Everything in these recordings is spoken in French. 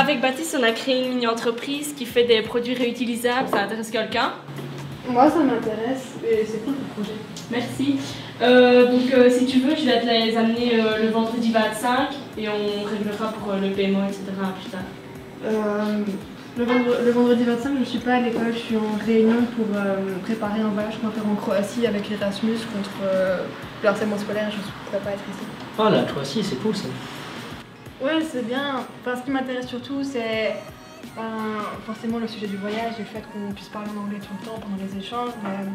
avec Baptiste, on a créé une mini-entreprise qui fait des produits réutilisables. Ça intéresse quelqu'un? Moi, ça m'intéresse et c'est cool le projet. Merci. Si tu veux, je vais te les amener le vendredi 25 et on réglera pour le paiement, etc. plus tard. Le vendredi 25, je ne suis pas à l'école, je suis en réunion pour préparer un voyage qu'on va faire en Croatie avec Erasmus contre le harcèlement scolaire. Je ne pourrais pas être ici. Oh, la Croatie, c'est cool ça. Ouais, c'est bien. Enfin, ce qui m'intéresse surtout, c'est forcément le sujet du voyage et le fait qu'on puisse parler en anglais tout le temps pendant les échanges. Mais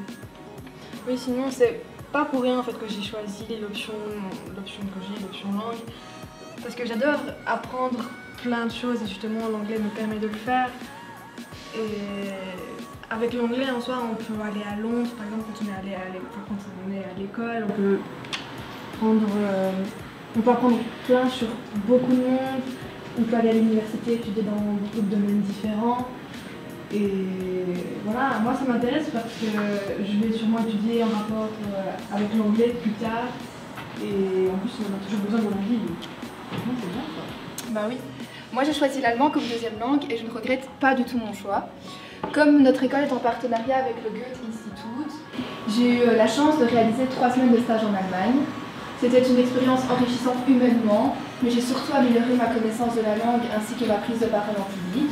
oui, sinon, c'est pas pour rien en fait que j'ai choisi l'option langue. Parce que j'adore apprendre plein de choses et justement l'anglais me permet de le faire. Et avec l'anglais en soi, on peut aller à Londres, par exemple, quand on est à l'école, on peut apprendre plein sur beaucoup de monde, on peut aller à l'université étudier dans beaucoup de domaines différents. Et voilà, moi ça m'intéresse parce que je vais sûrement étudier en rapport avec l'anglais plus tard. Et en plus, on a toujours besoin de la vie. Donc, c'est bien quoi. Bah oui. Moi j'ai choisi l'allemand comme deuxième langue et je ne regrette pas du tout mon choix. Comme notre école est en partenariat avec le Goethe-Institut, j'ai eu la chance de réaliser 3 semaines de stage en Allemagne. C'était une expérience enrichissante humainement, mais j'ai surtout amélioré ma connaissance de la langue ainsi que ma prise de parole en public.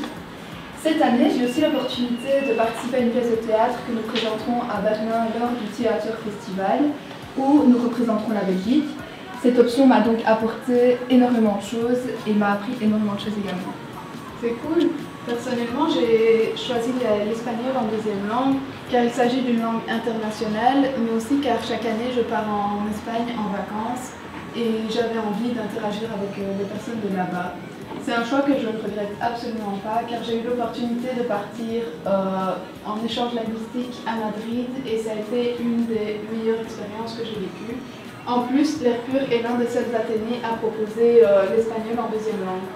Cette année, j'ai aussi l'opportunité de participer à une pièce de théâtre que nous présenterons à Berlin lors du Theater Festival, où nous représenterons la Belgique. Cette option m'a donc apporté énormément de choses et m'a appris énormément de choses également. C'est cool. Personnellement, j'ai choisi l'espagnol en deuxième langue car il s'agit d'une langue internationale, mais aussi car chaque année je pars en Espagne en vacances et j'avais envie d'interagir avec les personnes de là-bas. C'est un choix que je ne regrette absolument pas car j'ai eu l'opportunité de partir en échange linguistique à Madrid et ça a été une des meilleures expériences que j'ai vécues. En plus, l'Air Pur est l'un des seuls Athénées à proposer l'espagnol en deuxième langue.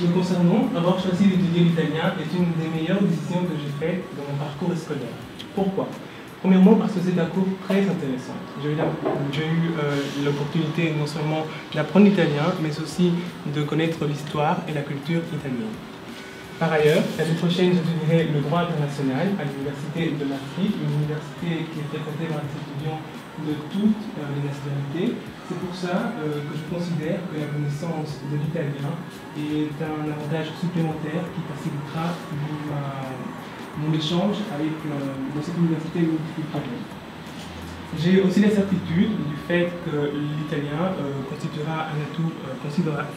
Me concernant, avoir choisi d'étudier l'italien est une des meilleures décisions que j'ai faites dans mon parcours scolaire. Pourquoi? Premièrement parce que c'est un cours très intéressant. J'ai eu l'opportunité non seulement d'apprendre l'italien, mais aussi de connaître l'histoire et la culture italienne. Par ailleurs, l'année prochaine, j'étudierai le droit international à l'université de Maastricht, une université qui est fréquentée par des étudiants de toutes les nationalités. C'est pour ça que je considère que la connaissance de l'italien est un avantage supplémentaire qui facilitera mon échange dans cette université multiculturelle. J'ai aussi la certitude du fait que l'italien constituera un atout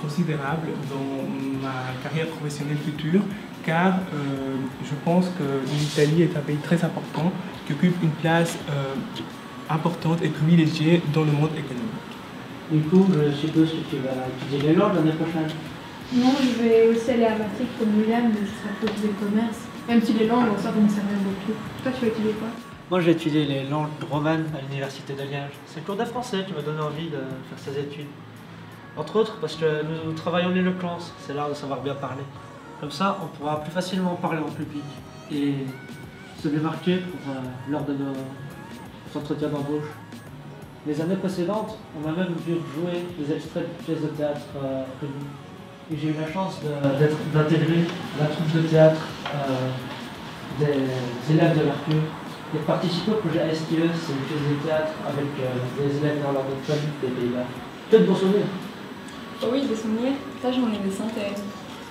considérable dans ma carrière professionnelle future, car je pense que l'Italie est un pays très important qui occupe une place importante et privilégiée dans le monde économique. Du coup, je suppose que tu vas étudier les langues l'année prochaine. Non, je vais aussi aller à Maastricht comme William, mais ce sera pour étudier le commerce. Même si les langues, en soi, vont me servir beaucoup. Toi, tu vas étudier quoi? Moi, j'ai étudié les langues romanes à l'université de Liège. C'est le cours de français qui m'a donné envie de faire ces études. Entre autres, parce que nous travaillons l'éloquence, c'est l'art de savoir bien parler. Comme ça, on pourra plus facilement parler en public et se démarquer lors de nos entretiens d'embauche. Les années précédentes, on m'a même vu jouer des extraits de pièces de théâtre prévues. Et j'ai eu la chance d'intégrer la troupe de théâtre des élèves de l'Air Pur et de participer au projet ASTE, c'est une pièce de théâtre avec des élèves néerlandophones des Pays-Bas. Tu as de bons souvenirs? Oh oui, des souvenirs, ça j'en ai des centaines.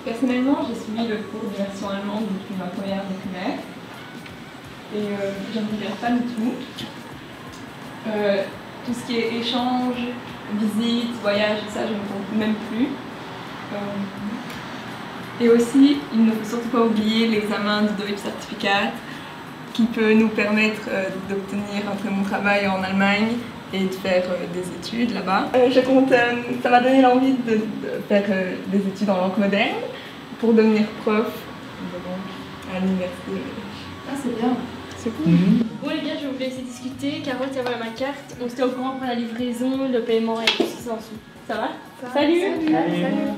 Personnellement, j'ai suivi le cours d'immersion allemande depuis ma première de primaire et je ne regrette pas du tout. Tout ce qui est échange, visite, voyage, ça je ne compte même plus. Et aussi, il ne faut surtout pas oublier l'examen du Deutsch Certificat qui peut nous permettre d'obtenir un très bon travail en Allemagne et de faire des études là-bas. Ça m'a donné l'envie de faire des études en langue moderne pour devenir prof à l'université. Ah, c'est bien. C'est cool. Bon les gars, je vais vous laisser discuter. Carole, tiens voilà ma carte. On se tient au courant pour la livraison, le paiement et tout ce qui s'en suit. Ça va? Salut. Salut.